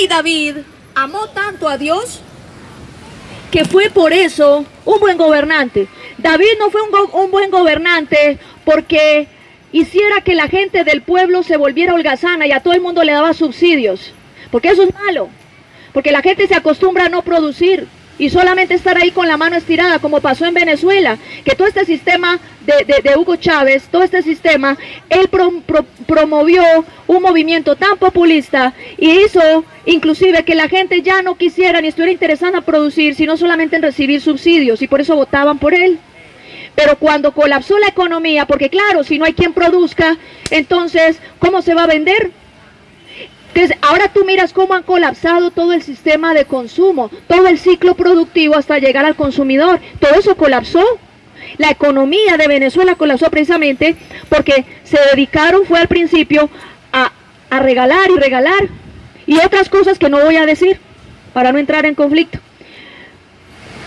rey David amó tanto a Dios que fue por eso un buen gobernante. David no fue un buen gobernante porque hiciera que la gente del pueblo se volviera holgazana y a todo el mundo le daba subsidios, porque eso es malo, porque la gente se acostumbra a no producir y solamente estar ahí con la mano estirada, como pasó en Venezuela, que todo este sistema de Hugo Chávez, todo este sistema, él promovió un movimiento tan populista y hizo inclusive que la gente ya no quisiera ni estuviera interesada en producir, sino solamente en recibir subsidios, y por eso votaban por él. Pero cuando colapsó la economía, porque claro, si no hay quien produzca, entonces, ¿cómo se va a vender? Entonces, ahora tú miras cómo han colapsado todo el sistema de consumo, todo el ciclo productivo hasta llegar al consumidor. Todo eso colapsó. La economía de Venezuela colapsó precisamente porque se dedicaron, fue al principio, a regalar y regalar. Y otras cosas que no voy a decir, para no entrar en conflicto.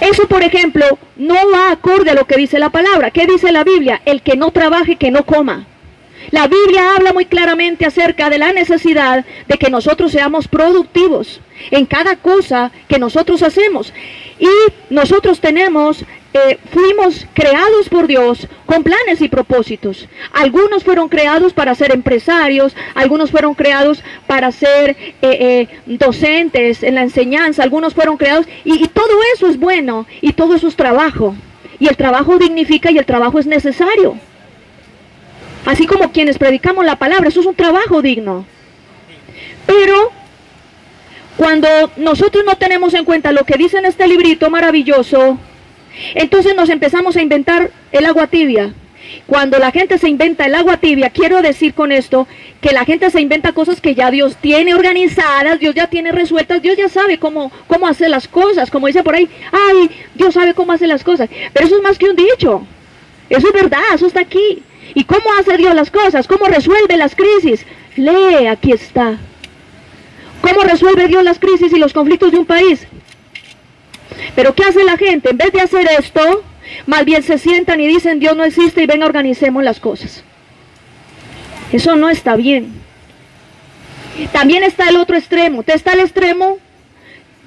Eso, por ejemplo, no va acorde a lo que dice la palabra. ¿Qué dice la Biblia? El que no trabaje, que no coma. La Biblia habla muy claramente acerca de la necesidad de que nosotros seamos productivos en cada cosa que nosotros hacemos. Y nosotros fuimos creados por Dios con planes y propósitos. Algunos fueron creados para ser empresarios, algunos fueron creados para ser docentes en la enseñanza, algunos fueron creados, y todo eso es bueno, y todo eso es trabajo. Y el trabajo dignifica y el trabajo es necesario. Así como quienes predicamos la palabra, eso es un trabajo digno. Pero cuando nosotros no tenemos en cuenta lo que dice en este librito maravilloso, entonces nos empezamos a inventar el agua tibia. Cuando la gente se inventa el agua tibia, quiero decir con esto que la gente se inventa cosas que ya Dios tiene organizadas, Dios ya tiene resueltas, Dios ya sabe cómo hacer las cosas, como dice por ahí, ay, Dios sabe cómo hacer las cosas. Pero eso es más que un dicho, eso es verdad, eso está aquí. ¿Y cómo hace Dios las cosas? ¿Cómo resuelve las crisis? Lee, aquí está. ¿Cómo resuelve Dios las crisis y los conflictos de un país? Pero ¿qué hace la gente? En vez de hacer esto, más bien se sientan y dicen Dios no existe y venga, organicemos las cosas. Eso no está bien. También está el otro extremo. Está el extremo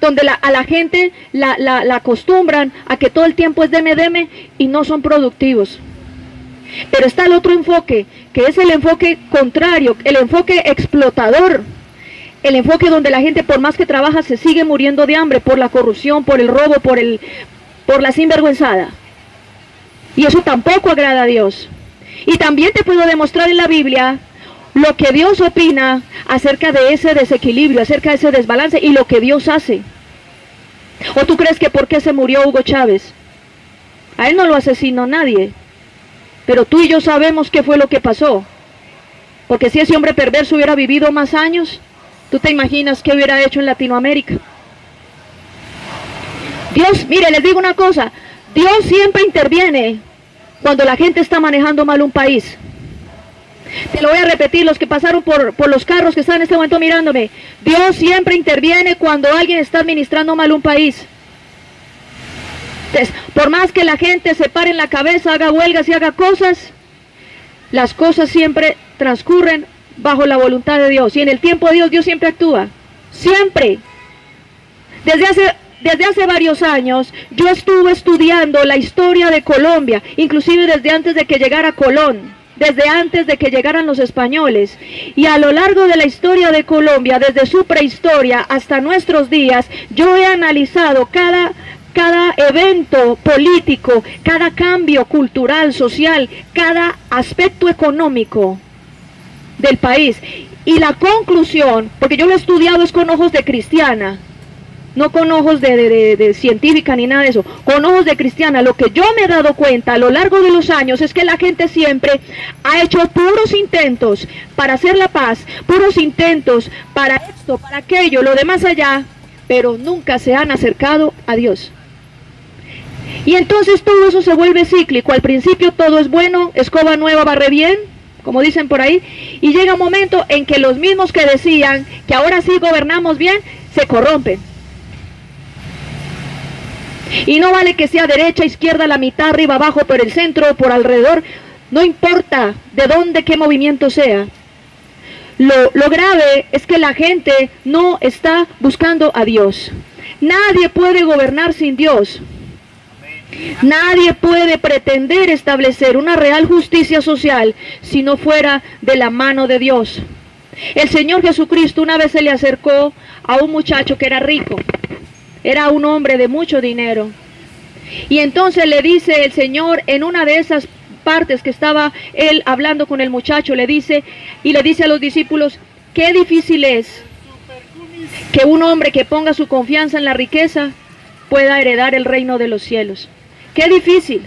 donde a la gente la acostumbran a que todo el tiempo es deme y no son productivos. Pero está el otro enfoque, que es el enfoque contrario, el enfoque explotador, el enfoque donde la gente por más que trabaja se sigue muriendo de hambre por la corrupción, por el robo, por la sinvergüenzada. Y eso tampoco agrada a Dios. Y también te puedo demostrar en la Biblia lo que Dios opina acerca de ese desequilibrio, acerca de ese desbalance y lo que Dios hace. ¿O tú crees que por qué se murió Hugo Chávez? A él no lo asesinó nadie. Pero tú y yo sabemos qué fue lo que pasó. Porque si ese hombre perverso hubiera vivido más años, ¿tú te imaginas qué hubiera hecho en Latinoamérica? Dios, mire, les digo una cosa, Dios siempre interviene cuando la gente está manejando mal un país. Te lo voy a repetir, los que pasaron por los carros que están en este momento mirándome. Dios siempre interviene cuando alguien está administrando mal un país. Entonces, por más que la gente se pare en la cabeza, haga huelgas y haga cosas, las cosas siempre transcurren bajo la voluntad de Dios. Y en el tiempo de Dios, Dios siempre actúa. Siempre. Desde hace varios años, yo estuve estudiando la historia de Colombia, inclusive desde antes de que llegara Colón, desde antes de que llegaran los españoles. Y a lo largo de la historia de Colombia, desde su prehistoria hasta nuestros días, yo he analizado cada evento político, cada cambio cultural, social, cada aspecto económico del país. Y la conclusión, porque yo lo he estudiado es con ojos de cristiana, no con ojos de científica ni nada de eso, con ojos de cristiana, lo que yo me he dado cuenta a lo largo de los años es que la gente siempre ha hecho puros intentos para hacer la paz, puros intentos para esto, para aquello, lo de más allá, pero nunca se han acercado a Dios. Y entonces todo eso se vuelve cíclico. Al principio todo es bueno, escoba nueva barre bien, como dicen por ahí, y llega un momento en que los mismos que decían que ahora sí gobernamos bien, se corrompen. Y no vale que sea derecha, izquierda, la mitad, arriba, abajo, por el centro, por alrededor, no importa de dónde, qué movimiento sea. Lo grave es que la gente no está buscando a Dios. Nadie puede gobernar sin Dios. Nadie puede pretender establecer una real justicia social si no fuera de la mano de Dios. El Señor Jesucristo una vez se le acercó a un muchacho que era rico. Era un hombre de mucho dinero. Y entonces le dice el Señor, en una de esas partes que estaba él hablando con el muchacho, le dice a los discípulos, qué difícil es que un hombre que ponga su confianza en la riqueza pueda heredar el reino de los cielos. Qué difícil.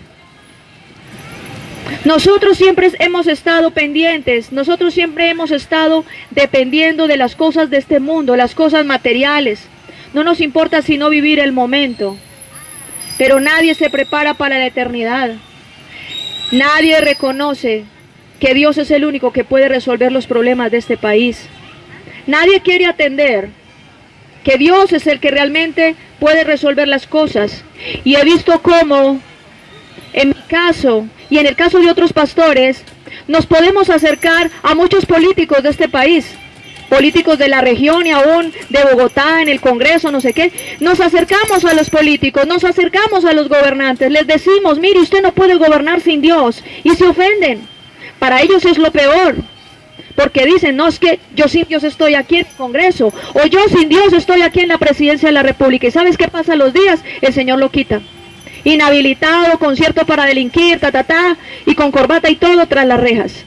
Nosotros siempre hemos estado pendientes, nosotros siempre hemos estado dependiendo de las cosas de este mundo, las cosas materiales. No nos importa sino vivir el momento, pero nadie se prepara para la eternidad. Nadie reconoce que Dios es el único que puede resolver los problemas de este país. Nadie quiere atender que Dios es el que realmente puede resolver las cosas. Y he visto cómo, en mi caso y en el caso de otros pastores, nos podemos acercar a muchos políticos de este país, políticos de la región y aún de Bogotá, en el Congreso, no sé qué. Nos acercamos a los políticos, nos acercamos a los gobernantes, les decimos, mire, usted no puede gobernar sin Dios, y se ofenden. Para ellos es lo peor, porque dicen, no, es que yo sin Dios estoy aquí en el Congreso, o yo sin Dios estoy aquí en la presidencia de la República. ¿Y sabes qué pasa los días? El Señor lo quita. Inhabilitado, concierto para delinquir, y con corbata y todo tras las rejas.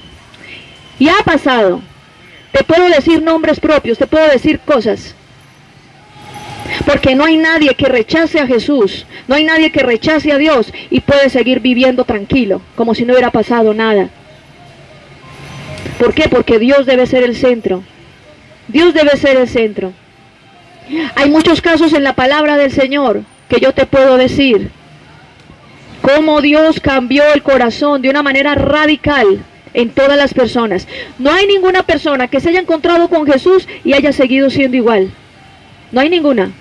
Y ha pasado. Te puedo decir nombres propios, te puedo decir cosas. Porque no hay nadie que rechace a Jesús, no hay nadie que rechace a Dios y puede seguir viviendo tranquilo, como si no hubiera pasado nada. ¿Por qué? Porque Dios debe ser el centro. Dios debe ser el centro. Hay muchos casos en la palabra del Señor que yo te puedo decir. Cómo Dios cambió el corazón de una manera radical en todas las personas. No hay ninguna persona que se haya encontrado con Jesús y haya seguido siendo igual. No hay ninguna.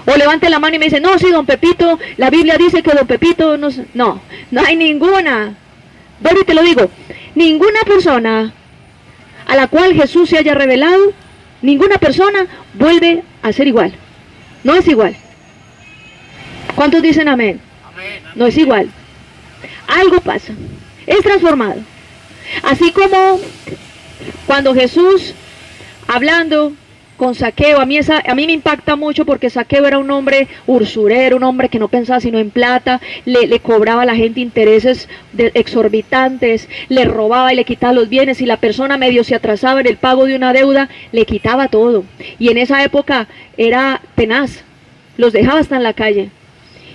O levante la mano y me dice, no, sí, don Pepito, la Biblia dice que don Pepito no, no hay ninguna. Bueno, y te lo digo, ninguna persona a la cual Jesús se haya revelado, ninguna persona vuelve a ser igual. No es igual. ¿Cuántos dicen amén? No es igual. Algo pasa. Es transformado. Así como cuando Jesús, hablando con Zaqueo, a mí me impacta mucho porque Zaqueo era un hombre usurero, un hombre que no pensaba sino en plata, le cobraba a la gente intereses exorbitantes, le robaba y le quitaba los bienes, y la persona medio se atrasaba en el pago de una deuda, le quitaba todo. Y en esa época era tenaz, los dejaba hasta en la calle.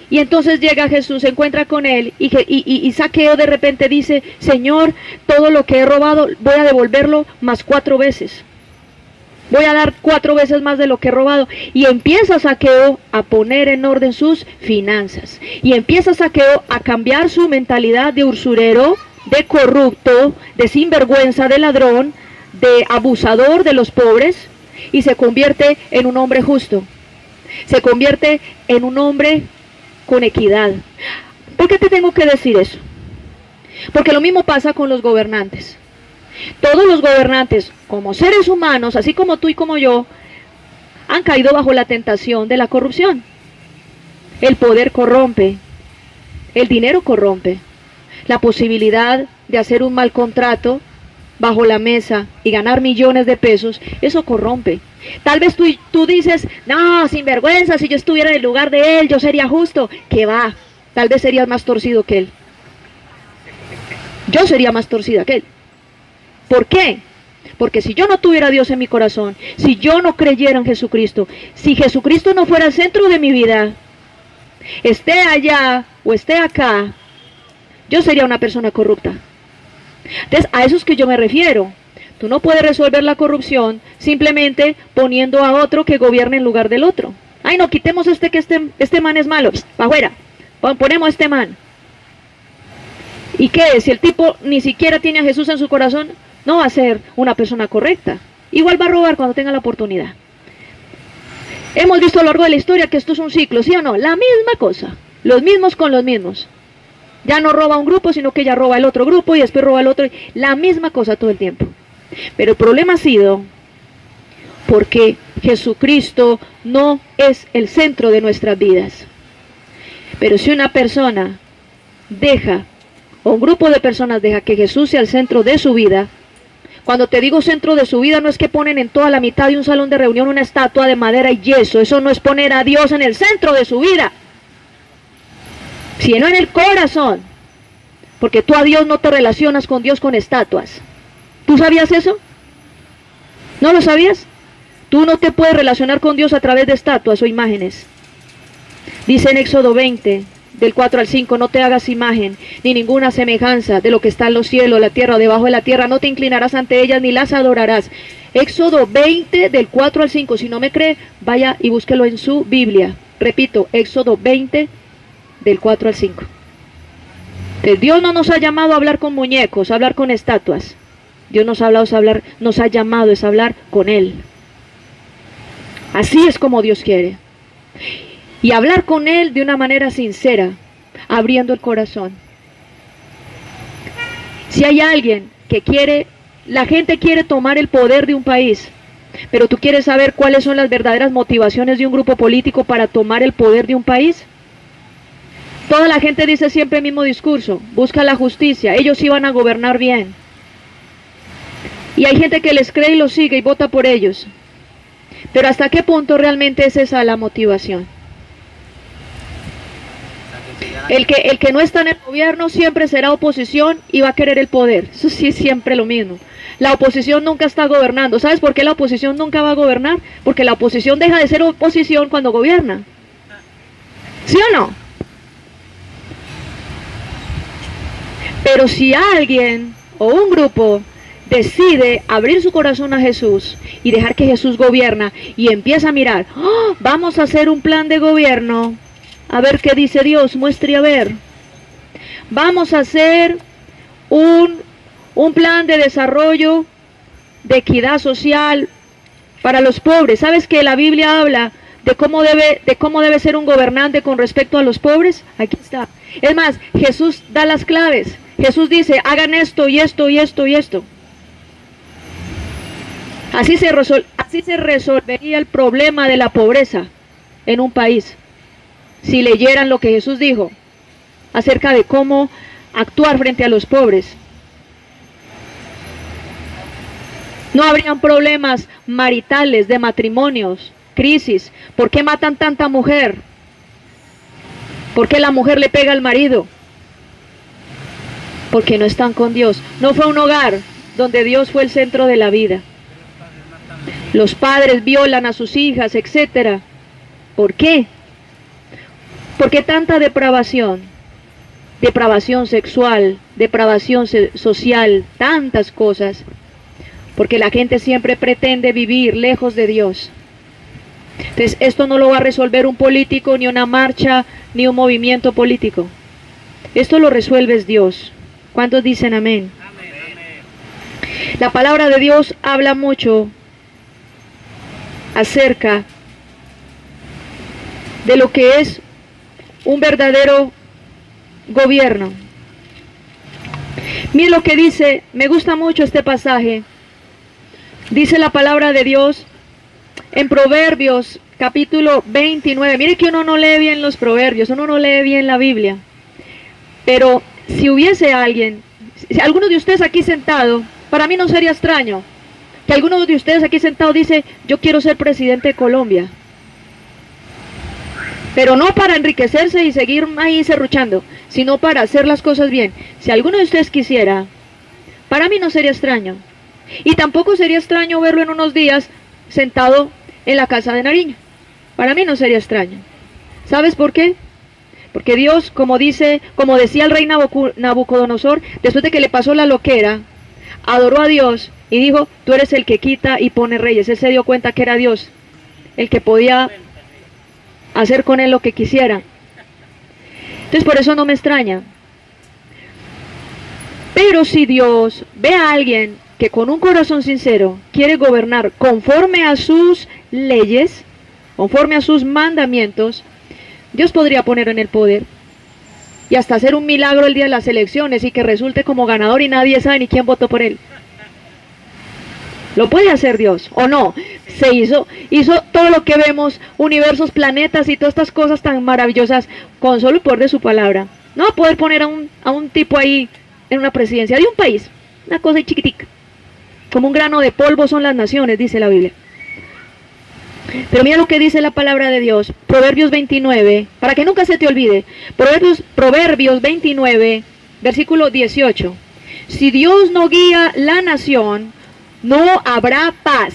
Y entonces llega Jesús, se encuentra con él y Zaqueo de repente dice, Señor, todo lo que he robado voy a devolverlo más 4 veces. Voy a dar 4 veces más de lo que he robado. Y empieza Zaqueo a poner en orden sus finanzas. Y empieza Zaqueo a cambiar su mentalidad de usurero, de corrupto, de sinvergüenza, de ladrón, de abusador de los pobres. Y se convierte en un hombre justo. Se convierte en un hombre con equidad. ¿Por qué te tengo que decir eso? Porque lo mismo pasa con los gobernantes. Todos los gobernantes, como seres humanos, así como tú y como yo, han caído bajo la tentación de la corrupción. El poder corrompe, el dinero corrompe, la posibilidad de hacer un mal contrato bajo la mesa y ganar millones de pesos, eso corrompe. Tal vez tú dices, no, sinvergüenza, si yo estuviera en el lugar de él, yo sería justo. Que va, tal vez serías más torcido que él. Yo sería más torcida que él. ¿Por qué? Porque si yo no tuviera a Dios en mi corazón, si yo no creyera en Jesucristo, si Jesucristo no fuera el centro de mi vida, esté allá o esté acá, yo sería una persona corrupta. Entonces, a eso es que yo me refiero. Tú no puedes resolver la corrupción simplemente poniendo a otro que gobierne en lugar del otro. Ay, no, quitemos que este man es malo, para afuera, ponemos este man. ¿Y qué? Si el tipo ni siquiera tiene a Jesús en su corazón, no va a ser una persona correcta. Igual va a robar cuando tenga la oportunidad. Hemos visto a lo largo de la historia que esto es un ciclo, ¿sí o no? La misma cosa, los mismos con los mismos. Ya no roba un grupo, sino que ya roba el otro grupo y después roba el otro. La misma cosa todo el tiempo. Pero el problema ha sido porque Jesucristo no es el centro de nuestras vidas. Pero si una persona deja, o un grupo de personas deja que Jesús sea el centro de su vida, cuando te digo centro de su vida, no es que ponen en toda la mitad de un salón de reunión una estatua de madera y yeso. Eso no es poner a Dios en el centro de su vida, sino en el corazón. Porque tú a Dios no te relacionas con Dios con estatuas. ¿Tú sabías eso? ¿No lo sabías? Tú no te puedes relacionar con Dios a través de estatuas o imágenes. Dice en Éxodo 20, del 4 al 5, no te hagas imagen, ni ninguna semejanza de lo que está en los cielos, la tierra o debajo de la tierra, no te inclinarás ante ellas ni las adorarás. Éxodo 20, del 4 al 5, si no me cree, vaya y búsquelo en su Biblia. Repito, Éxodo 20, del 4 al 5. Entonces, Dios no nos ha llamado a hablar con muñecos, a hablar con estatuas. Dios nos ha llamado a hablar con Él. Así es como Dios quiere. Y hablar con Él de una manera sincera, abriendo el corazón. Si hay alguien que quiere, la gente quiere tomar el poder de un país, pero tú quieres saber cuáles son las verdaderas motivaciones de un grupo político para tomar el poder de un país. Toda la gente dice siempre el mismo discurso: busca la justicia, ellos iban a gobernar bien. Y hay gente que les cree y los sigue y vota por ellos. Pero ¿hasta qué punto realmente es esa la motivación? El que no está en el gobierno siempre será oposición y va a querer el poder. Eso sí es siempre lo mismo. La oposición nunca está gobernando. ¿Sabes por qué la oposición nunca va a gobernar? Porque la oposición deja de ser oposición cuando gobierna. ¿Sí o no? Pero si alguien o un grupo decide abrir su corazón a Jesús y dejar que Jesús gobierna y empieza a mirar, ¡oh!, vamos a hacer un plan de gobierno, a ver qué dice Dios, muestre a ver. Vamos a hacer un plan de desarrollo, de equidad social para los pobres. ¿Sabes que la Biblia habla de cómo debe ser un gobernante con respecto a los pobres? Aquí está. Es más, Jesús da las claves. Jesús dice, hagan esto y esto y esto y esto. Así se resolvería el problema de la pobreza en un país, si leyeran lo que Jesús dijo acerca de cómo actuar frente a los pobres. No habrían problemas maritales, de matrimonios, crisis. ¿Por qué matan tanta mujer? ¿Por qué la mujer le pega al marido? Porque no están con Dios. No fue un hogar donde Dios fue el centro de la vida. Los padres violan a sus hijas, etcétera. ¿Por qué? ¿Por qué tanta depravación? Depravación sexual, depravación social, tantas cosas. Porque la gente siempre pretende vivir lejos de Dios. Entonces, esto no lo va a resolver un político, ni una marcha, ni un movimiento político. Esto lo resuelve Dios. ¿Cuántos dicen amén? Amén. La palabra de Dios habla mucho acerca de lo que es un verdadero gobierno. Mira lo que dice, me gusta mucho este pasaje. Dice la palabra de Dios en Proverbios capítulo 29. Mire que uno no lee bien los proverbios, uno no lee bien la Biblia. Pero si hubiese alguien, si alguno de ustedes aquí sentado, para mí no sería extraño que alguno de ustedes aquí sentado dice, yo quiero ser presidente de Colombia. Pero no para enriquecerse y seguir ahí serruchando, sino para hacer las cosas bien. Si alguno de ustedes quisiera, para mí no sería extraño. Y tampoco sería extraño verlo en unos días sentado en la casa de Nariño. Para mí no sería extraño. ¿Sabes por qué? Porque Dios, como decía el rey Nabucodonosor, después de que le pasó la loquera, adoró a Dios y dijo, tú eres el que quita y pone reyes. Él se dio cuenta que era Dios el que podía hacer con él lo que quisiera. Entonces por eso no me extraña. Pero si Dios ve a alguien que con un corazón sincero quiere gobernar conforme a sus leyes, conforme a sus mandamientos, Dios podría poner en el poder y hasta hacer un milagro el día de las elecciones y que resulte como ganador y nadie sabe ni quién votó por él. ¿Lo puede hacer Dios o no? Hizo todo lo que vemos, universos, planetas y todas estas cosas tan maravillosas con solo el poder de su palabra. No va a poder poner a un tipo ahí en una presidencia de un país, una cosa ahí chiquitica. Como un grano de polvo son las naciones, dice la Biblia. Pero mira lo que dice la palabra de Dios, Proverbios 29, para que nunca se te olvide, Proverbios 29, versículo 18. Si Dios no guía la nación, no habrá paz.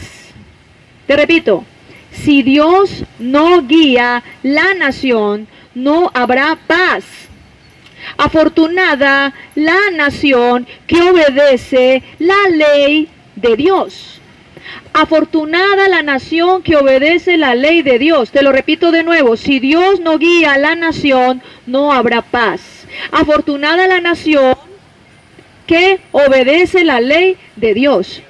Te repito, si Dios no guía la nación, no habrá paz. Afortunada la nación que obedece la ley de Dios. Afortunada la nación que obedece la ley de Dios. Te lo repito de nuevo, si Dios no guía la nación, no habrá paz. Afortunada la nación que obedece la ley de Dios.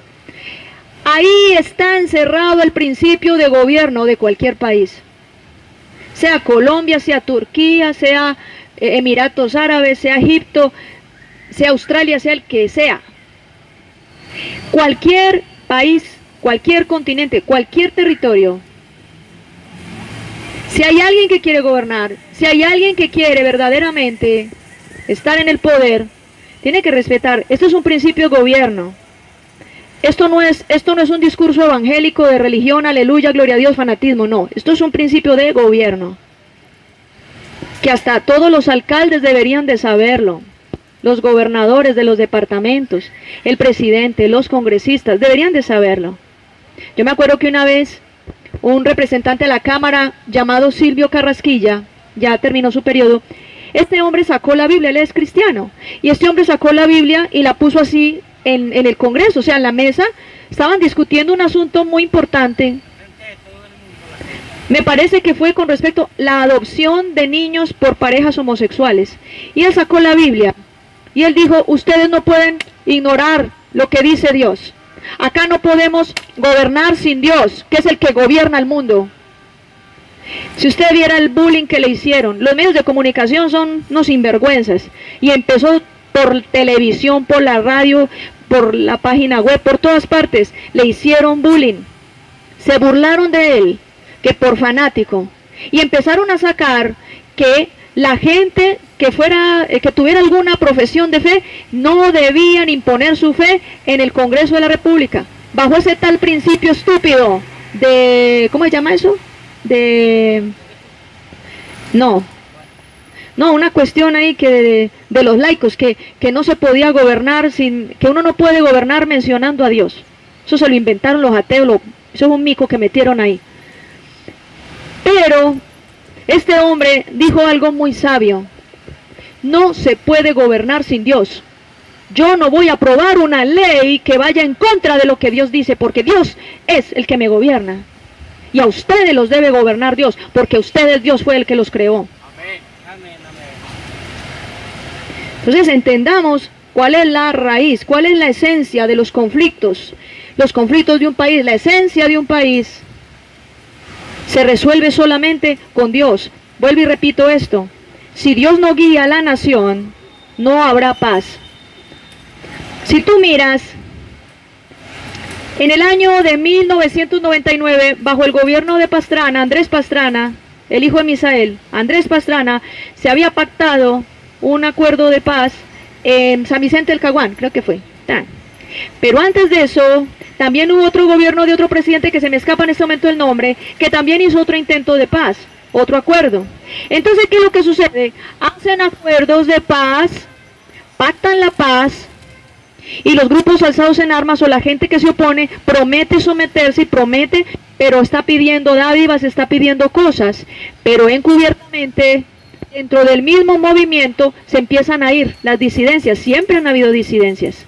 Ahí está encerrado el principio de gobierno de cualquier país. Sea Colombia, sea Turquía, sea Emiratos Árabes, sea Egipto, sea Australia, sea el que sea. Cualquier país, cualquier continente, cualquier territorio. Si hay alguien que quiere gobernar, si hay alguien que quiere verdaderamente estar en el poder, tiene que respetar. Esto es un principio de gobierno. Esto no es un discurso evangélico de religión, aleluya, gloria a Dios, fanatismo, no. Esto es un principio de gobierno. Que hasta todos los alcaldes deberían de saberlo. Los gobernadores de los departamentos, el presidente, los congresistas, deberían de saberlo. Yo me acuerdo que una vez un representante de la Cámara llamado Silvio Carrasquilla, ya terminó su periodo, este hombre sacó la Biblia, él es cristiano, y este hombre sacó la Biblia y la puso así en el Congreso, o sea, en la mesa, estaban discutiendo un asunto muy importante. Me parece que fue con respecto a la adopción de niños por parejas homosexuales. Y él sacó la Biblia y él dijo, ustedes no pueden ignorar lo que dice Dios. Acá no podemos gobernar sin Dios, que es el que gobierna el mundo. Si usted viera el bullying que le hicieron, los medios de comunicación son unos sinvergüenzas. Y empezó por televisión, por la radio, por la página web, por todas partes, le hicieron bullying. Se burlaron de él, que por fanático. Y empezaron a sacar que la gente que tuviera alguna profesión de fe, no debían imponer su fe en el Congreso de la República. Bajo ese tal principio estúpido de, ¿cómo se llama eso? No, una cuestión ahí que de los laicos, que no se podía gobernar que uno no puede gobernar mencionando a Dios. Eso se lo inventaron los ateos, eso es un mico que metieron ahí. Pero este hombre dijo algo muy sabio. No se puede gobernar sin Dios. Yo no voy a aprobar una ley que vaya en contra de lo que Dios dice, porque Dios es el que me gobierna. Y a ustedes los debe gobernar Dios, porque ustedes, Dios fue el que los creó. Entonces entendamos cuál es la raíz, cuál es la esencia de los conflictos de un país. La esencia de un país se resuelve solamente con Dios. Vuelvo y repito esto, si Dios no guía a la nación, no habrá paz. Si tú miras, en el año de 1999, bajo el gobierno de Pastrana, Andrés Pastrana, el hijo de Misael, Andrés Pastrana, se había pactado un acuerdo de paz en San Vicente del Caguán, creo que fue. Pero antes de eso, también hubo otro gobierno de otro presidente que se me escapa en este momento el nombre, que también hizo otro intento de paz, otro acuerdo. Entonces, ¿qué es lo que sucede? Hacen acuerdos de paz, pactan la paz, y los grupos alzados en armas o la gente que se opone promete someterse y promete, pero está pidiendo dádivas, está pidiendo cosas, pero encubiertamente dentro del mismo movimiento se empiezan a ir las disidencias. Siempre han habido disidencias,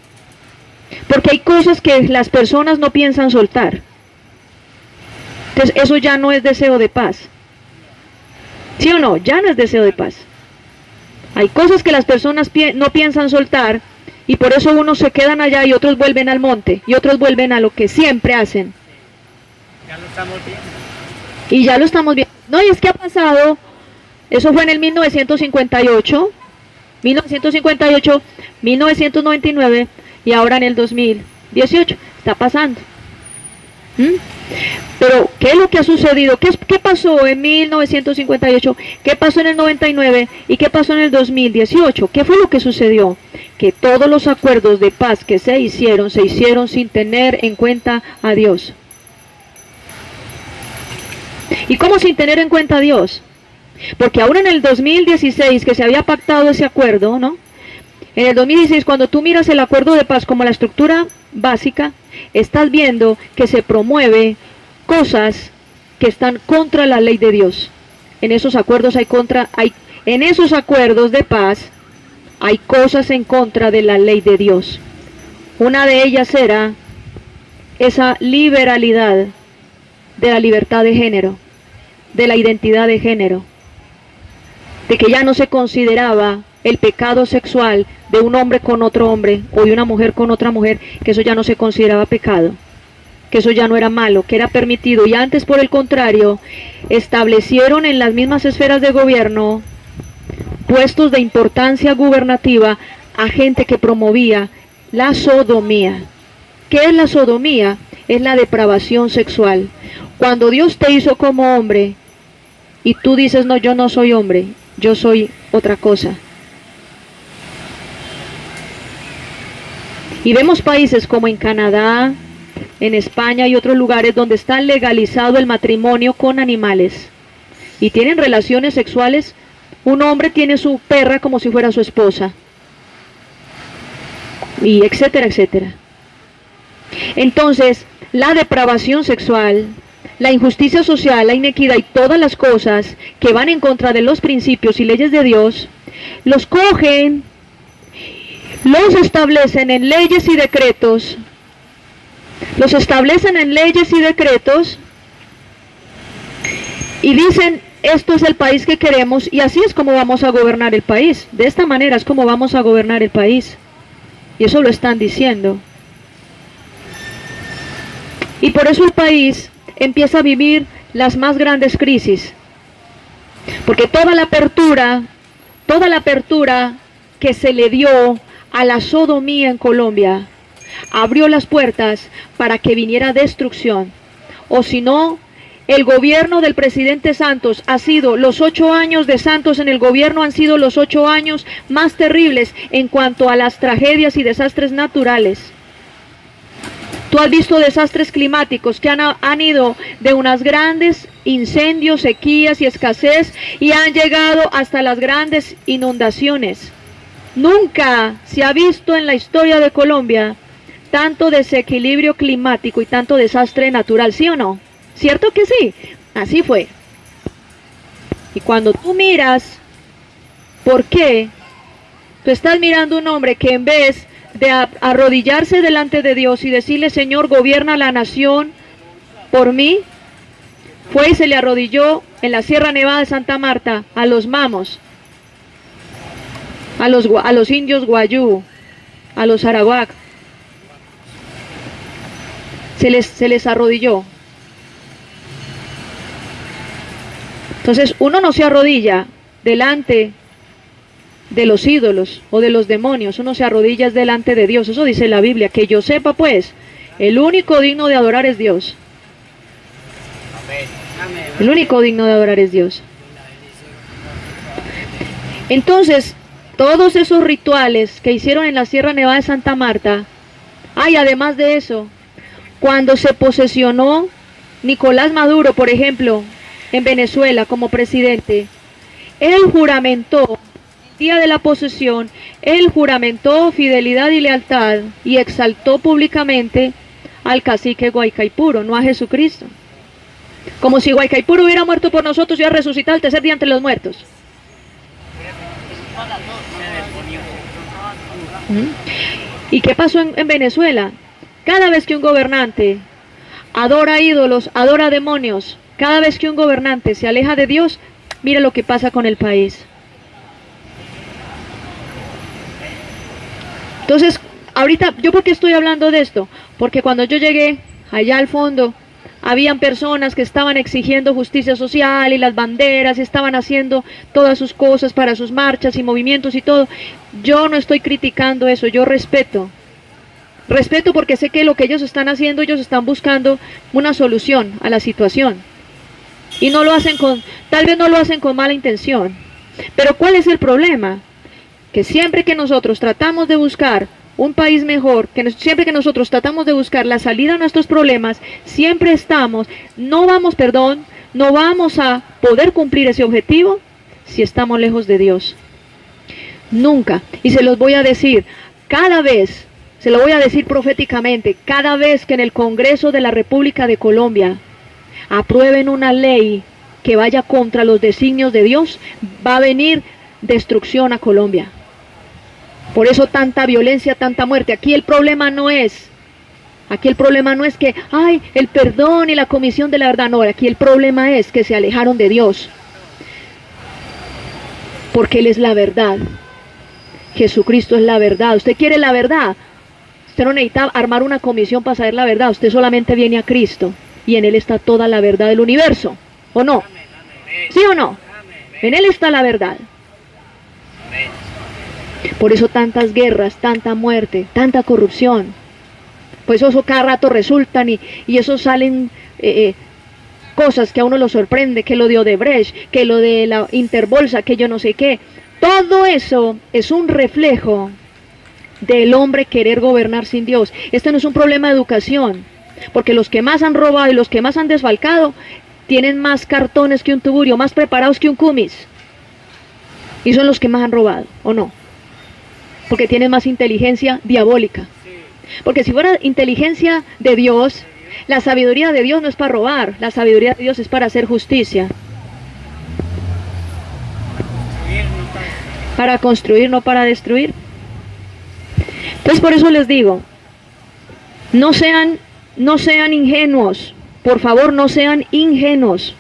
porque hay cosas que las personas no piensan soltar. Entonces eso ya no es deseo de paz. ¿Sí o no? Ya no es deseo de paz. Hay cosas que las personas no piensan soltar, y por eso unos se quedan allá y otros vuelven al monte, y otros vuelven a lo que siempre hacen. Ya lo estamos viendo. Y ya lo estamos viendo. No, y es que ha pasado, eso fue en el 1958, 1999, y ahora en el 2018, está pasando. ¿Mm? Pero, ¿qué es lo que ha sucedido? ¿Qué pasó en 1958? ¿Qué pasó en el 99? ¿Y qué pasó en el 2018? ¿Qué fue lo que sucedió? Que todos los acuerdos de paz que se hicieron sin tener en cuenta a Dios. ¿Y cómo sin tener en cuenta a Dios? Porque ahora en el 2016 que se había pactado ese acuerdo, ¿no? En el 2016, cuando tú miras el acuerdo de paz como la estructura básica, estás viendo que se promueve cosas que están contra la ley de Dios. En esos acuerdos en esos acuerdos de paz hay cosas en contra de la ley de Dios. Una de ellas era esa liberalidad de la libertad de género, de la identidad de género, de que ya no se consideraba el pecado sexual de un hombre con otro hombre o de una mujer con otra mujer, que eso ya no se consideraba pecado, que eso ya no era malo, que era permitido. Y antes, por el contrario, establecieron en las mismas esferas de gobierno puestos de importancia gubernativa a gente que promovía la sodomía. ¿Qué es la sodomía? Es la depravación sexual. Cuando Dios te hizo como hombre y tú dices, no, yo no soy hombre, yo soy otra cosa. Y vemos países como en Canadá, en España y otros lugares donde está legalizado el matrimonio con animales. Y tienen relaciones sexuales. Un hombre tiene su perra como si fuera su esposa. Y etcétera, etcétera. Entonces, la depravación sexual, la injusticia social, la inequidad y todas las cosas que van en contra de los principios y leyes de Dios, los cogen, los establecen en leyes y decretos, y dicen, esto es el país que queremos y así es como vamos a gobernar el país. De esta manera es como vamos a gobernar el país. Y eso lo están diciendo. Y por eso el país empieza a vivir las más grandes crisis. Porque toda la apertura que se le dio a la sodomía en Colombia abrió las puertas para que viniera destrucción. O si no, el gobierno del presidente Santos ha sido, los 8 años de Santos en el gobierno han sido los 8 años más terribles en cuanto a las tragedias y desastres naturales. Tú has visto desastres climáticos que han ido de unas grandes incendios, sequías y escasez y han llegado hasta las grandes inundaciones. Nunca se ha visto en la historia de Colombia tanto desequilibrio climático y tanto desastre natural, ¿sí o no? ¿Cierto que sí? Así fue. Y cuando tú miras, ¿por qué? Tú estás mirando un hombre que en vez de arrodillarse delante de Dios y decirle, Señor, gobierna la nación por mí, fue y se le arrodilló en la Sierra Nevada de Santa Marta a los mamos, a los indios guayú, a los arawak. Se les arrodilló. Entonces uno no se arrodilla delante de los ídolos o de los demonios, uno se arrodilla delante de Dios. Eso dice la Biblia, que yo sepa pues, el único digno de adorar es Dios. El único digno de adorar es Dios. Entonces, todos esos rituales que hicieron en la Sierra Nevada de Santa Marta, además de eso, cuando se posesionó Nicolás Maduro, por ejemplo, en Venezuela como presidente, él juramentó, el día de la posesión, él juramentó fidelidad y lealtad y exaltó públicamente al cacique Guaycaipuro, no a Jesucristo. Como si Guaycaipuro hubiera muerto por nosotros y hubiera resucitado el tercer día entre los muertos. ¿Y qué pasó en Venezuela? Cada vez que un gobernante adora ídolos, adora demonios, cada vez que un gobernante se aleja de Dios, mira lo que pasa con el país. Entonces, ahorita, ¿yo por qué estoy hablando de esto? Porque cuando yo llegué allá al fondo, habían personas que estaban exigiendo justicia social y las banderas, estaban haciendo todas sus cosas para sus marchas y movimientos y todo. Yo no estoy criticando eso, yo respeto Respeto porque sé que lo que ellos están haciendo, ellos están buscando una solución a la situación. Y no lo hacen tal vez no lo hacen con mala intención. Pero ¿cuál es el problema? Que siempre que nosotros tratamos de buscar un país mejor, siempre que nosotros tratamos de buscar la salida a nuestros problemas, siempre no vamos a poder cumplir ese objetivo si estamos lejos de Dios. Nunca. Y se los voy a decir, se lo voy a decir proféticamente, cada vez que en el Congreso de la República de Colombia aprueben una ley que vaya contra los designios de Dios, va a venir destrucción a Colombia. Por eso tanta violencia, tanta muerte. Aquí el problema no es que, el perdón y la comisión de la verdad. No, aquí el problema es que se alejaron de Dios. Porque Él es la verdad. Jesucristo es la verdad. ¿Usted quiere la verdad? Usted no necesita armar una comisión para saber la verdad. Usted solamente viene a Cristo. Y en Él está toda la verdad del universo. ¿O no? ¿Sí o no? En Él está la verdad. Por eso tantas guerras, tanta muerte, tanta corrupción. Pues eso cada rato resultan y eso salen cosas que a uno lo sorprende, que lo de Odebrecht, que lo de la Interbolsa, que yo no sé qué. Todo eso es un reflejo del hombre querer gobernar sin Dios. Este no es un problema de educación, porque los que más han robado y los que más han desfalcado tienen más cartones que un tugurio, más preparados que un cumis. Y son los que más han robado, ¿o no? Porque tienen más inteligencia diabólica. Porque si fuera inteligencia de Dios, la sabiduría de Dios no es para robar, la sabiduría de Dios es para hacer justicia. Para construir, no para destruir. Entonces por eso les digo, no sean ingenuos, por favor no sean ingenuos.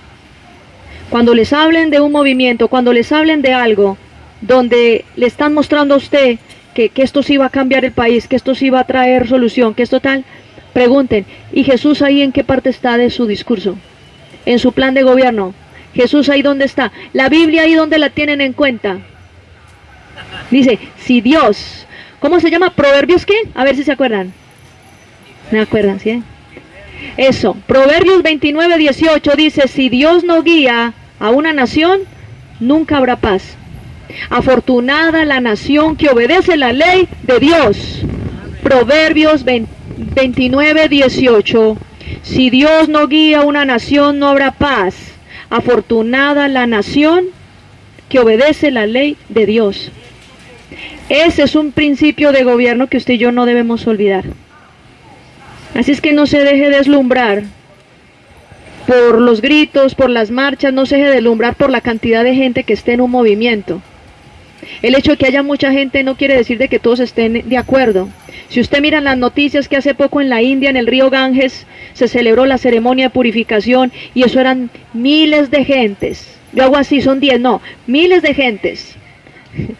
Cuando les hablen de un movimiento, cuando les hablen de algo, donde le están mostrando a usted que esto sí va a cambiar el país, que esto sí va a traer solución, que esto tal, pregunten, ¿y Jesús ahí en qué parte está de su discurso? En su plan de gobierno. Jesús ahí dónde está. La Biblia ahí donde la tienen en cuenta. Dice, si Dios, ¿cómo se llama? ¿Proverbios qué? A ver si se acuerdan. ¿Me acuerdan, sí? Eso, Proverbios 29:18 dice, si Dios no guía a una nación, nunca habrá paz. Afortunada la nación que obedece la ley de Dios. Proverbios 29:18. Si Dios no guía a una nación, no habrá paz. Afortunada la nación que obedece la ley de Dios. Ese es un principio de gobierno que usted y yo no debemos olvidar. Así es que no se deje deslumbrar por los gritos, por las marchas, no se deje deslumbrar por la cantidad de gente que esté en un movimiento. El hecho de que haya mucha gente no quiere decir de que todos estén de acuerdo. Si usted mira las noticias que hace poco en la India, en el río Ganges, se celebró la ceremonia de purificación y eso eran miles de gentes. Yo hago así, son 10, no, miles de gentes.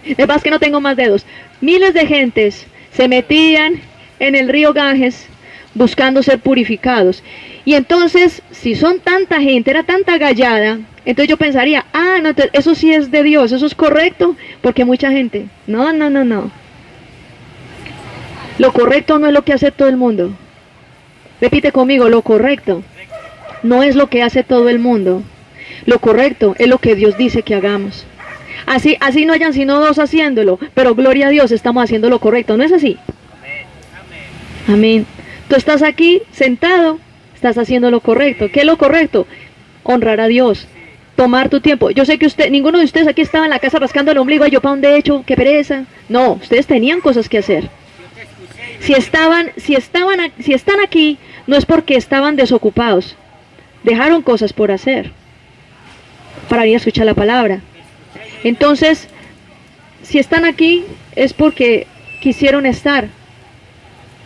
Es más que no tengo más dedos. Miles de gentes se metían en el río Ganges buscando ser purificados. Y entonces, si son tanta gente, era tanta gallada, entonces yo pensaría, no, entonces eso sí es de Dios, eso es correcto, porque mucha gente. No. Lo correcto no es lo que hace todo el mundo. Repite conmigo, lo correcto no es lo que hace todo el mundo. Lo correcto es lo que Dios dice que hagamos. Así no hayan sino dos haciéndolo, pero gloria a Dios, estamos haciendo lo correcto, ¿no es así? Amén. Tú estás aquí sentado, estás haciendo lo correcto. ¿Qué es lo correcto? Honrar a Dios, tomar tu tiempo. Yo sé que ninguno de ustedes aquí estaba en la casa rascando el ombligo, yo para dónde he hecho, qué pereza. No, ustedes tenían cosas que hacer. Si están aquí, no es porque estaban desocupados, dejaron cosas por hacer para venir a escuchar la palabra. Entonces, si están aquí es porque quisieron estar,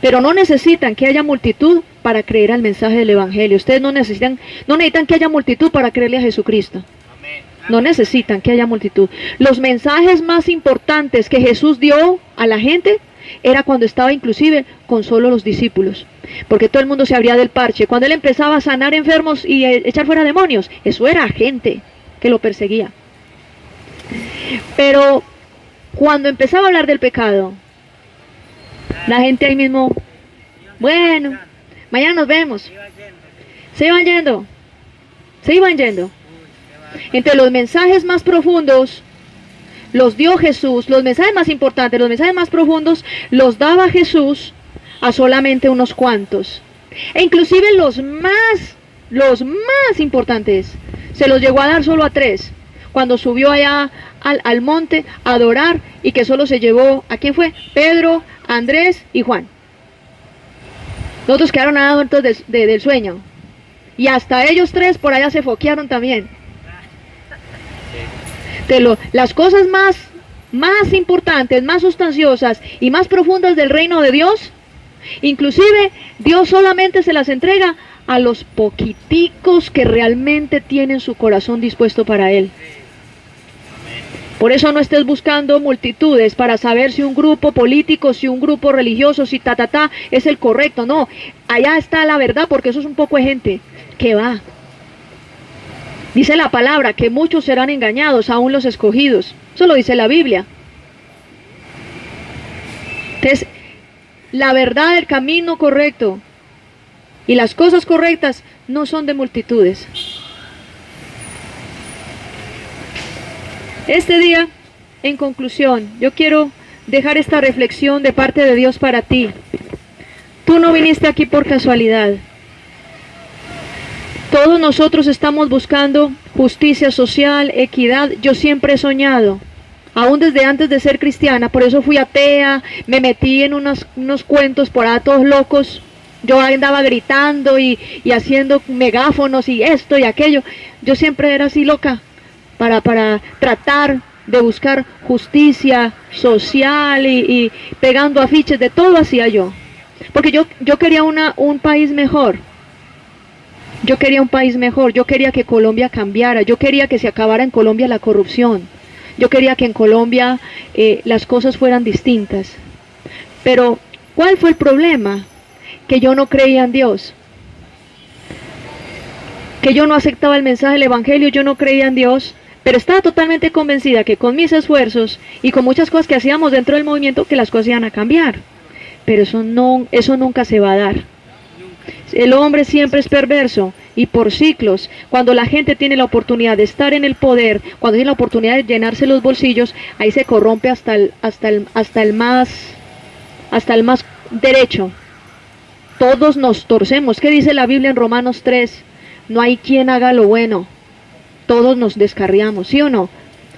pero no necesitan que haya multitud para creer al mensaje del Evangelio. Ustedes no necesitan que haya multitud para creerle a Jesucristo. No necesitan que haya multitud. Los mensajes más importantes que Jesús dio a la gente era cuando estaba inclusive con solo los discípulos, porque todo el mundo se abría del parche. Cuando él empezaba a sanar enfermos y echar fuera demonios, eso era gente que lo perseguía. Pero cuando empezaba a hablar del pecado, la gente ahí mismo Bueno, mañana nos vemos. Iba yendo. Se iban yendo. Se iban yendo. Uy, qué va. Entre los mensajes más profundos los dio Jesús, los mensajes más importantes, los mensajes más profundos los daba Jesús a solamente unos cuantos. E inclusive los más importantes se los llegó a dar solo a 3. Cuando subió allá al monte a adorar, y que solo se llevó, ¿a quién fue? Pedro, Andrés y Juan. Los otros quedaron adultos del sueño. Y hasta ellos 3 por allá se foquearon también. Las cosas más importantes, más sustanciosas y más profundas del reino de Dios, inclusive Dios solamente se las entrega a los poquiticos que realmente tienen su corazón dispuesto para Él. Por eso no estés buscando multitudes para saber si un grupo político, si un grupo religioso, si es el correcto. No, allá está la verdad, porque eso es un poco de gente que va. Dice la palabra que muchos serán engañados, aún los escogidos. Eso lo dice la Biblia. Entonces, la verdad, el camino correcto y las cosas correctas no son de multitudes. Este día, en conclusión, yo quiero dejar esta reflexión de parte de Dios para ti. Tú no viniste aquí por casualidad. Todos nosotros estamos buscando justicia social, equidad. Yo siempre he soñado, aún desde antes de ser cristiana, por eso fui atea, me metí en unos cuentos por ahí todos locos. Yo andaba gritando y haciendo megáfonos y esto y aquello. Yo siempre era así loca para tratar de buscar justicia social y pegando afiches, de todo hacía yo. Porque yo quería un país mejor. Yo quería un país mejor, yo quería que Colombia cambiara, yo quería que se acabara en Colombia la corrupción, yo quería que en Colombia las cosas fueran distintas. Pero, ¿cuál fue el problema? Que yo no creía en Dios, que yo no aceptaba el mensaje del Evangelio, yo no creía en Dios, pero estaba totalmente convencida que con mis esfuerzos y con muchas cosas que hacíamos dentro del movimiento, que las cosas iban a cambiar. Pero eso nunca se va a dar. El hombre siempre es perverso y por ciclos. Cuando la gente tiene la oportunidad de estar en el poder, cuando tiene la oportunidad de llenarse los bolsillos, ahí se corrompe hasta el más derecho. Todos nos torcemos. ¿Qué dice la Biblia en Romanos 3? No hay quien haga lo bueno. Todos nos descarriamos, ¿sí o no?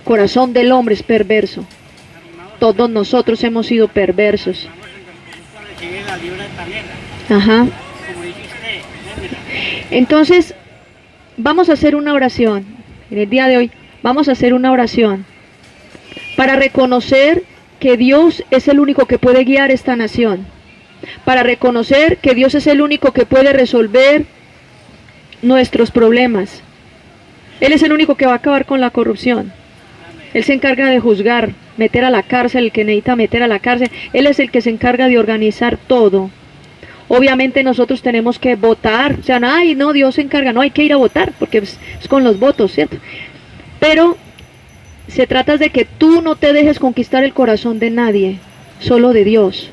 Corazón del hombre es perverso. Todos nosotros hemos sido perversos. Ajá. Entonces, vamos a hacer una oración. En el día de hoy vamos a hacer una oración para reconocer que Dios es el único que puede guiar esta nación, para reconocer que Dios es el único que puede resolver nuestros problemas. Él es el único que va a acabar con la corrupción. Él se encarga de juzgar, meter a la cárcel el que necesita meter a la cárcel. Él es el que se encarga de organizar todo. Obviamente nosotros tenemos que votar, o sea, ay, no, Dios se encarga, no hay que ir a votar, porque es con los votos, ¿cierto? Pero se trata de que tú no te dejes conquistar el corazón de nadie, solo de Dios.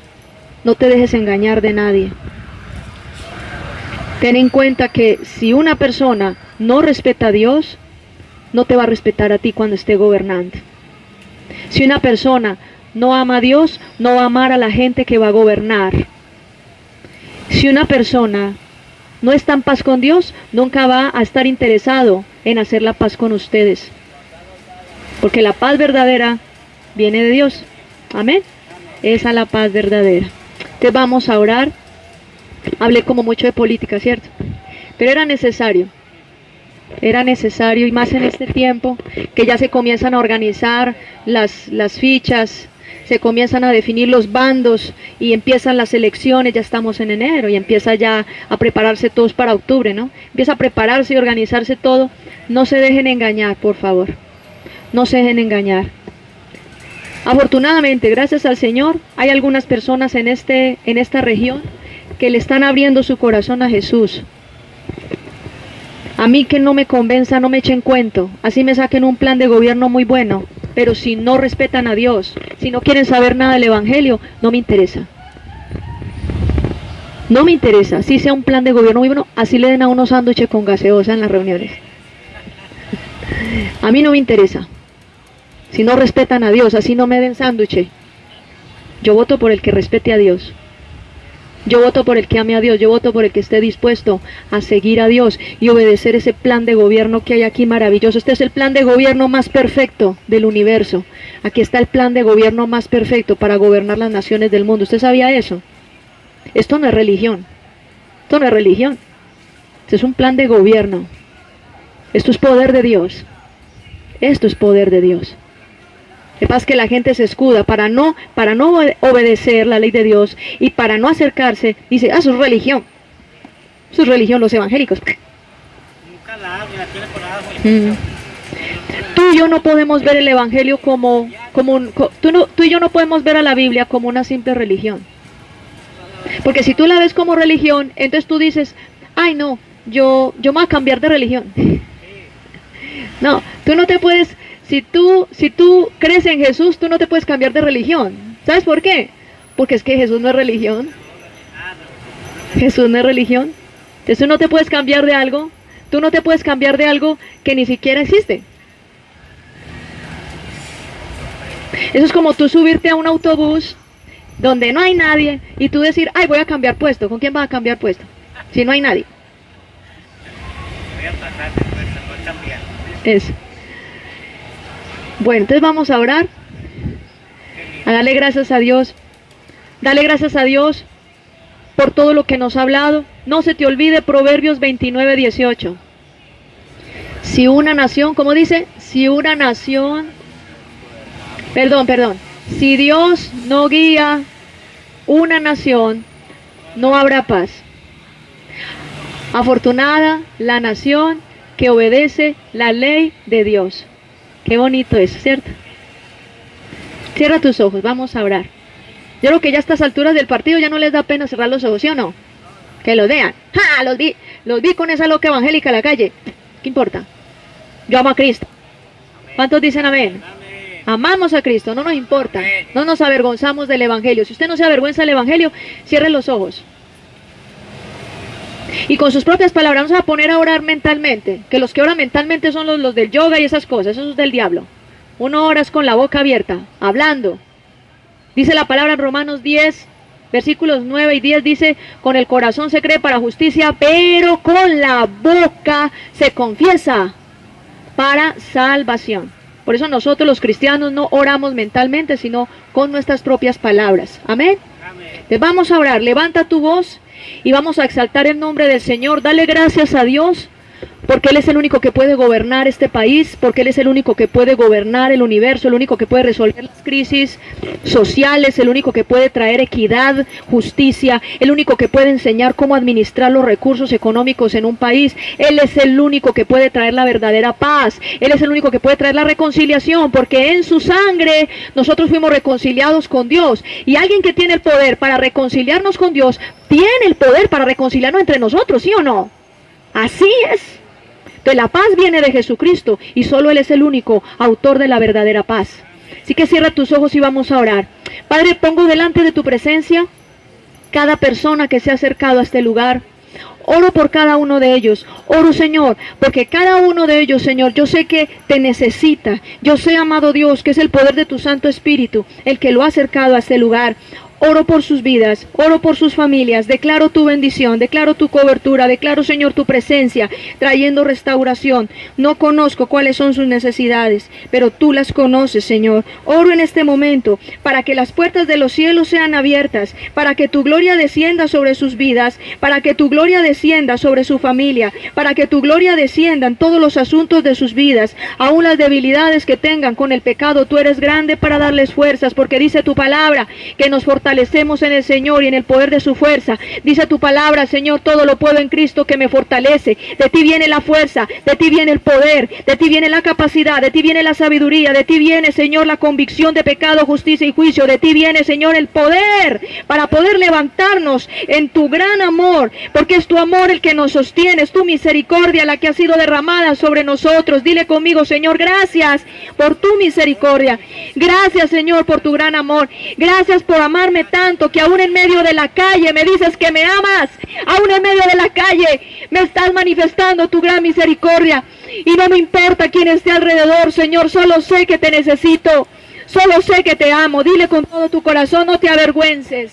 No te dejes engañar de nadie. Ten en cuenta que si una persona no respeta a Dios, no te va a respetar a ti cuando esté gobernando. Si una persona no ama a Dios, no va a amar a la gente que va a gobernar. Si una persona no está en paz con Dios, nunca va a estar interesado en hacer la paz con ustedes. Porque la paz verdadera viene de Dios. Amén. Esa es la paz verdadera. Entonces vamos a orar. Hablé como mucho de política, ¿cierto? Pero era necesario. Era necesario, y más en este tiempo, que ya se comienzan a organizar las fichas, se comienzan a definir los bandos y empiezan las elecciones. Ya estamos en enero y empieza ya a prepararse todos para octubre, ¿no? Empieza a prepararse y organizarse todo. No se dejen engañar, por favor. No se dejen engañar. Afortunadamente, gracias al Señor, hay algunas personas en esta región que le están abriendo su corazón a Jesús. A mí que no me convenza, no me echen cuento, así me saquen un plan de gobierno muy bueno, pero si no respetan a Dios, si no quieren saber nada del Evangelio, no me interesa. No me interesa, si sea un plan de gobierno muy bueno, así le den a unos sándwiches con gaseosa en las reuniones. A mí no me interesa. Si no respetan a Dios, así no me den sándwiches. Yo voto por el que respete a Dios. Yo voto por el que ame a Dios. Yo voto por el que esté dispuesto a seguir a Dios y obedecer ese plan de gobierno que hay aquí maravilloso. Este es el plan de gobierno más perfecto del universo. Aquí está el plan de gobierno más perfecto para gobernar las naciones del mundo. ¿Usted sabía eso? Esto no es religión. Esto no es religión. Esto es un plan de gobierno. Esto es poder de Dios. Esto es poder de Dios. Lo que pasa es que la gente se escuda para no obedecer la ley de Dios y para no acercarse, dice, eso es religión. Eso es religión, los evangélicos. Nunca la abre, la tiene por abajo. Tú y yo no podemos ver el evangelio tú y yo no podemos ver a la Biblia como una simple religión. Porque si tú la ves como religión, entonces tú dices, ay no, yo me voy a cambiar de religión. No, tú no te puedes, si tú crees en Jesús, tú no te puedes cambiar de religión. ¿Sabes por qué? Porque es que Jesús no es religión. Jesús no es religión. Entonces tú no te puedes cambiar de algo. Tú no te puedes cambiar de algo que ni siquiera existe. Eso es como tú subirte a un autobús donde no hay nadie y tú decir, ay, voy a cambiar puesto. ¿Con quién vas a cambiar puesto? Si no hay nadie. Voy a pasar de fuerza, voy a cambiar. Eso. Bueno, entonces vamos a orar. A darle gracias a Dios. Dale gracias a Dios por todo lo que nos ha hablado. No se te olvide Proverbios 29:18. Si una nación, ¿cómo dice? Si una nación, perdón. Si Dios no guía una nación, no habrá paz. Afortunada la nación que obedece la ley de Dios. Qué bonito es, ¿cierto? Cierra tus ojos, vamos a orar. Yo creo que ya a estas alturas del partido ya no les da pena cerrar los ojos, ¿sí o no? Que los vean. ¡Ja! Los vi con esa loca evangélica en la calle. ¿Qué importa? Yo amo a Cristo. ¿Cuántos dicen amén? Amamos a Cristo, no nos importa. No nos avergonzamos del evangelio. Si usted no se avergüenza del evangelio, cierre los ojos. Y con sus propias palabras vamos a poner a orar mentalmente. Que los que oran mentalmente son los del yoga y esas cosas. Eso es del diablo. Uno ora con la boca abierta, hablando. Dice la palabra en Romanos 10, versículos 9 y 10, dice, con el corazón se cree para justicia, pero con la boca se confiesa para salvación. Por eso nosotros los cristianos no oramos mentalmente, sino con nuestras propias palabras. Amén. Entonces vamos a orar, levanta tu voz y vamos a exaltar el nombre del Señor. Dale gracias a Dios, porque Él es el único que puede gobernar este país, porque Él es el único que puede gobernar el universo, el único que puede resolver las crisis sociales, el único que puede traer equidad, justicia, el único que puede enseñar cómo administrar los recursos económicos en un país. Él es el único que puede traer la verdadera paz, Él es el único que puede traer la reconciliación, porque en su sangre nosotros fuimos reconciliados con Dios, y alguien que tiene el poder para reconciliarnos con Dios, tiene el poder para reconciliarnos entre nosotros, ¿sí o no? Así es. Entonces la paz viene de Jesucristo y solo Él es el único autor de la verdadera paz. Así que cierra tus ojos y vamos a orar. Padre, pongo delante de tu presencia cada persona que se ha acercado a este lugar. Oro por cada uno de ellos. Oro, Señor, porque cada uno de ellos, Señor, yo sé que te necesita. Yo sé, amado Dios, que es el poder de tu Santo Espíritu el que lo ha acercado a este lugar. Oro por sus vidas, oro por sus familias, declaro tu bendición, declaro tu cobertura, declaro, Señor, tu presencia, trayendo restauración. No conozco cuáles son sus necesidades, pero tú las conoces, Señor. Oro en este momento para que las puertas de los cielos sean abiertas, para que tu gloria descienda sobre sus vidas, para que tu gloria descienda sobre su familia, para que tu gloria descienda en todos los asuntos de sus vidas, aún las debilidades que tengan con el pecado. Tú eres grande para darles fuerzas, porque dice tu palabra que nos fortalecemos en el Señor y en el poder de su fuerza. Dice tu palabra, Señor, todo lo puedo en Cristo que me fortalece. De ti viene la fuerza, de ti viene el poder, de ti viene la capacidad, de ti viene la sabiduría, de ti viene, Señor, la convicción de pecado, justicia y juicio. De ti viene, Señor, el poder para poder levantarnos en tu gran amor, porque es tu amor el que nos sostiene, es tu misericordia la que ha sido derramada sobre nosotros. Dile conmigo, Señor, gracias por tu misericordia. Gracias, Señor, por tu gran amor. Gracias por amarme amarme tanto que aún en medio de la calle me dices que me amas. Aún en medio de la calle me estás manifestando tu gran misericordia. Y no me importa quién esté alrededor, Señor, solo sé que te necesito. Solo sé que te amo. Dile con todo tu corazón, no te avergüences.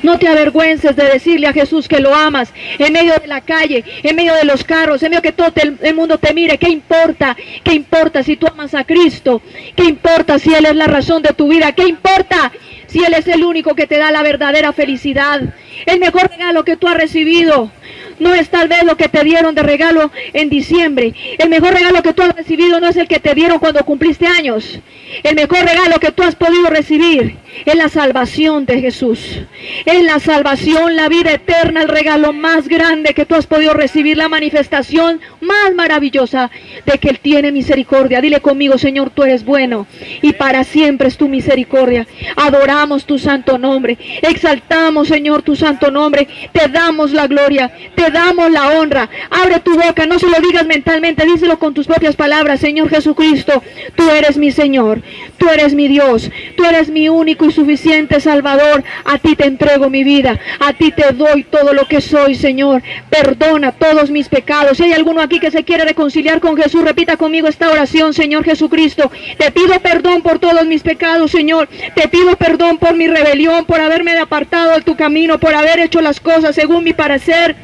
No te avergüences de decirle a Jesús que lo amas en medio de la calle, en medio de los carros, en medio que todo el mundo te mire. ¿Qué importa? ¿Qué importa si tú amas a Cristo? ¿Qué importa si Él es la razón de tu vida? ¿Qué importa si Él es el único que te da la verdadera felicidad? El mejor regalo que tú has recibido no es tal vez lo que te dieron de regalo en diciembre. El mejor regalo que tú has recibido no es el que te dieron cuando cumpliste años. El mejor regalo que tú has podido recibir es la salvación de Jesús. Es la salvación, la vida eterna, el regalo más grande que tú has podido recibir, la manifestación más maravillosa de que Él tiene misericordia. Dile conmigo, Señor, tú eres bueno y para siempre es tu misericordia. Adoramos tu santo nombre, exaltamos, Señor, tu santo nombre, te damos la gloria, te damos la honra. Abre tu boca, no se lo digas mentalmente, díselo con tus propias palabras. Señor Jesucristo, tú eres mi Señor, tú eres mi Dios, tú eres mi único y suficiente Salvador. A ti te entrego mi vida, a ti te doy todo lo que soy, Señor. Perdona todos mis pecados. Si hay alguno aquí que se quiere reconciliar con Jesús, repita conmigo esta oración. Señor Jesucristo, te pido perdón por todos mis pecados, Señor. Te pido perdón por mi rebelión, por haberme apartado de tu camino, por haber hecho las cosas según mi parecer.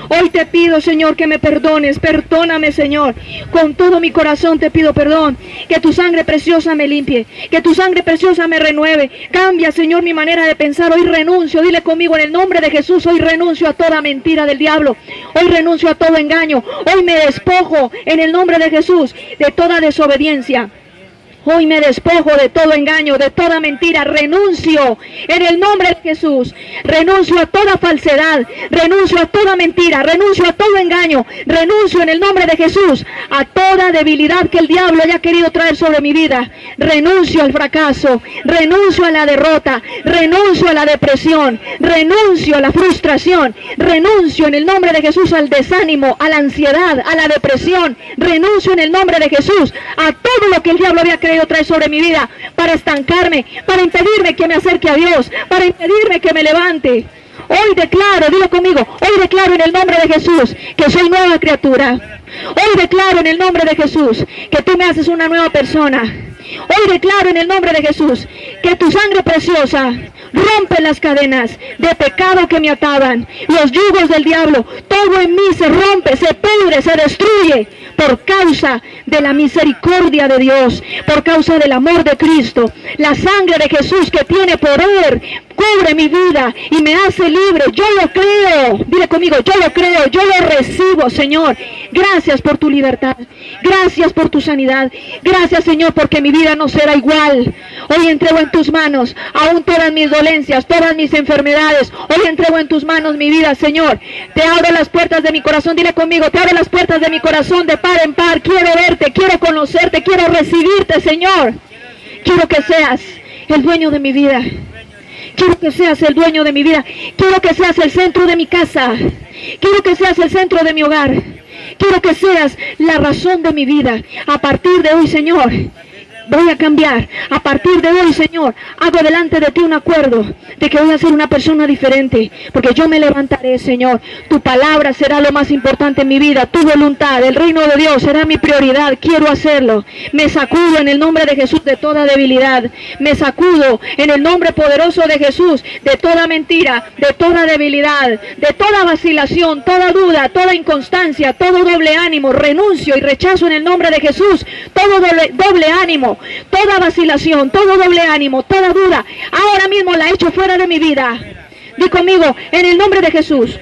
Hoy te pido, Señor, que me perdones. Perdóname, Señor. Con todo mi corazón te pido perdón. Que tu sangre preciosa me limpie. Que tu sangre preciosa me renueve. Cambia, Señor, mi manera de pensar. Hoy renuncio, dile conmigo en el nombre de Jesús. Hoy renuncio a toda mentira del diablo. Hoy renuncio a todo engaño. Hoy me despojo en el nombre de Jesús de toda desobediencia. Hoy me despojo de todo engaño, de toda mentira. Renuncio en el nombre de Jesús. Renuncio a toda falsedad. Renuncio a toda mentira. Renuncio a todo engaño. Renuncio en el nombre de Jesús a toda debilidad que el diablo haya querido traer sobre mi vida. Renuncio al fracaso. Renuncio a la derrota. Renuncio a la depresión. Renuncio a la frustración. Renuncio en el nombre de Jesús al desánimo, a la ansiedad, a la depresión. Renuncio en el nombre de Jesús a todo lo que el diablo había querido traer sobre mi vida para estancarme, para impedirme que me acerque a Dios, para impedirme que me levante. Hoy declaro, dilo conmigo, hoy declaro en el nombre de Jesús que soy nueva criatura. Hoy declaro en el nombre de Jesús que tú me haces una nueva persona. Hoy declaro en el nombre de Jesús que tu sangre preciosa rompe las cadenas de pecado que me ataban, los yugos del diablo. Todo en mí se rompe, se pudre, se destruye por causa de la misericordia de Dios, por causa del amor de Cristo. La sangre de Jesús que tiene poder cubre mi vida y me hace libre. Yo lo creo, dile conmigo, yo lo creo, yo lo recibo, Señor. Gracias por tu libertad, gracias por tu sanidad, gracias, Señor, porque mi vida no será igual. Hoy entrego en tus manos aún todas mis dolencias, todas mis enfermedades. Hoy entrego en tus manos mi vida, Señor. Te abro las puertas de mi corazón, dile conmigo, te abro las puertas de mi corazón de par en par. Quiero verte, quiero conocerte, quiero recibirte, Señor. Quiero que seas el dueño de mi vida. Quiero que seas el dueño de mi vida. Quiero que seas el centro de mi casa. Quiero que seas el centro de mi hogar. Quiero que seas la razón de mi vida. A partir de hoy, Señor, voy a cambiar. A partir de hoy, Señor, hago delante de ti un acuerdo de que voy a ser una persona diferente, porque yo me levantaré, Señor. Tu palabra será lo más importante en mi vida. Tu voluntad, el reino de Dios será mi prioridad. Quiero hacerlo. Me sacudo en el nombre de Jesús de toda debilidad. Me sacudo en el nombre poderoso de Jesús de toda mentira, de toda debilidad, de toda vacilación, toda duda, toda inconstancia, todo doble ánimo. Renuncio y rechazo en el nombre de Jesús todo doble ánimo, toda vacilación, todo doble ánimo, toda duda. Ahora mismo la echo fuera de mi vida. Di conmigo, en el nombre de Jesús.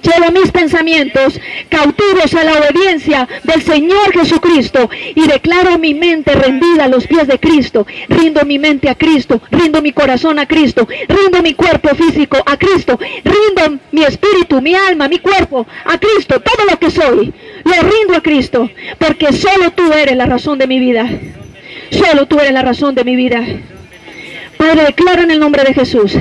Llevo mis pensamientos cautivos a la obediencia del Señor Jesucristo y declaro mi mente rendida a los pies de Cristo. Rindo mi mente a Cristo, rindo mi corazón a Cristo, rindo mi cuerpo físico a Cristo, rindo mi espíritu, mi alma, mi cuerpo a Cristo. Todo lo que soy, lo rindo a Cristo, porque solo tú eres la razón de mi vida. Solo tú eres la razón de mi vida. Padre, declaro en el nombre de Jesús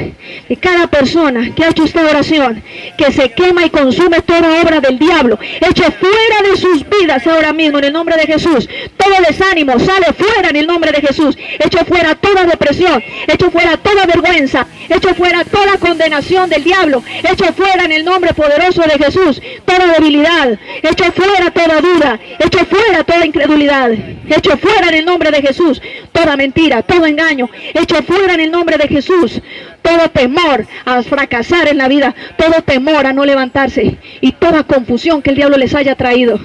que cada persona que ha hecho esta oración, que se quema y consume toda obra del diablo, eche fuera de sus vidas ahora mismo en el nombre de Jesús. Todo desánimo sale fuera en el nombre de Jesús. Echo fuera toda depresión, echo fuera toda vergüenza, echo fuera toda condenación del diablo, echo fuera en el nombre poderoso de Jesús toda debilidad, echo fuera toda duda, echo fuera toda incredulidad, echo fuera en el nombre de Jesús toda mentira, todo engaño, echo fuera en el nombre de Jesús todo temor a fracasar en la vida, todo temor a no levantarse y toda confusión que el diablo les haya traído.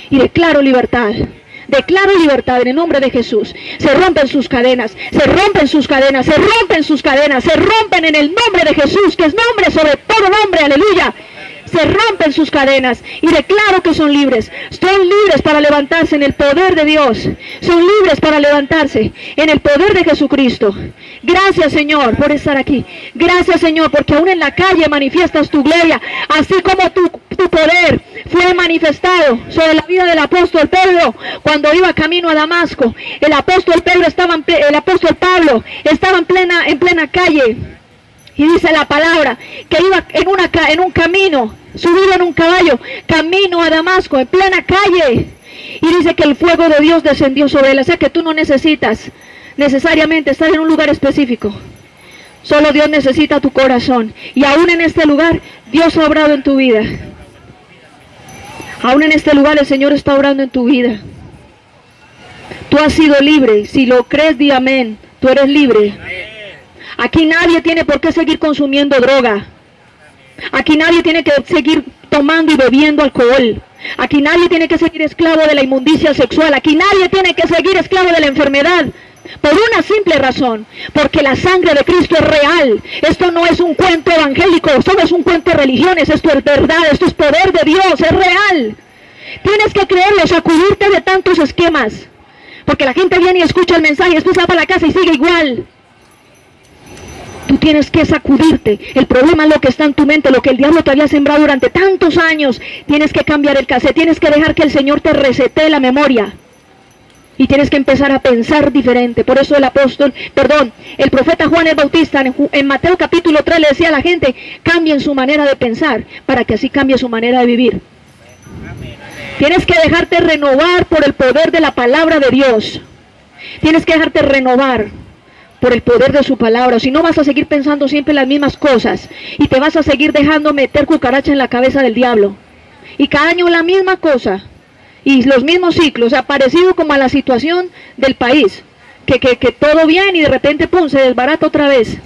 Y declaro libertad. Declaro libertad en el nombre de Jesús. Se rompen sus cadenas, se rompen sus cadenas, se rompen sus cadenas, se rompen en el nombre de Jesús, que es nombre sobre todo nombre, aleluya. Se rompen sus cadenas y declaro que son libres para levantarse en el poder de Dios, son libres para levantarse en el poder de Jesucristo. Gracias, Señor, por estar aquí. Gracias, Señor, porque aún en la calle manifiestas tu gloria, así como tu poder fue manifestado sobre la vida del apóstol Pedro cuando iba camino a Damasco. El apóstol Pablo estaba en plena calle. Y dice la palabra que iba en un camino, subido en un caballo, camino a Damasco, en plena calle. Y dice que el fuego de Dios descendió sobre él. O sea que tú no necesitas necesariamente estar en un lugar específico. Solo Dios necesita tu corazón. Y aún en este lugar, Dios ha obrado en tu vida. Aún en este lugar el Señor está obrando en tu vida. Tú has sido libre. Si lo crees, di amén. Tú eres libre. Aquí nadie tiene por qué seguir consumiendo droga. Aquí nadie tiene que seguir tomando y bebiendo alcohol. Aquí nadie tiene que seguir esclavo de la inmundicia sexual. Aquí nadie tiene que seguir esclavo de la enfermedad. Por una simple razón, porque la sangre de Cristo es real. Esto no es un cuento evangélico, esto no es un cuento de religiones, esto es verdad, esto es poder de Dios, es real. Tienes que creerlo, sacudirte de tantos esquemas. Porque la gente viene y escucha el mensaje y después va para la casa y sigue igual. Tú tienes que sacudirte. El problema es lo que está en tu mente, lo que el diablo te había sembrado durante tantos años. Tienes que cambiar el cassette, tienes que dejar que el Señor te resetee la memoria. Y tienes que empezar a pensar diferente. Por eso el profeta Juan el Bautista en Mateo capítulo 3 le decía a la gente, cambien su manera de pensar para que así cambie su manera de vivir. Tienes que dejarte renovar por el poder de la palabra de Dios. Tienes que dejarte renovar por el poder de su palabra, o si no vas a seguir pensando siempre las mismas cosas y te vas a seguir dejando meter cucaracha en la cabeza del diablo y cada año la misma cosa y los mismos ciclos, o sea, parecido como a la situación del país, que todo bien y de repente pum, se desbarata otra vez.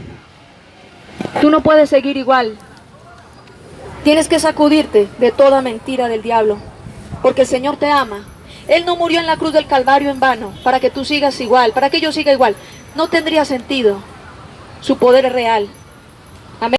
Tú no puedes seguir igual. Tienes que sacudirte de toda mentira del diablo, porque el Señor te ama. Él no murió en la cruz del Calvario en vano, para que tú sigas igual, para que yo siga igual. No tendría sentido. Su poder es real.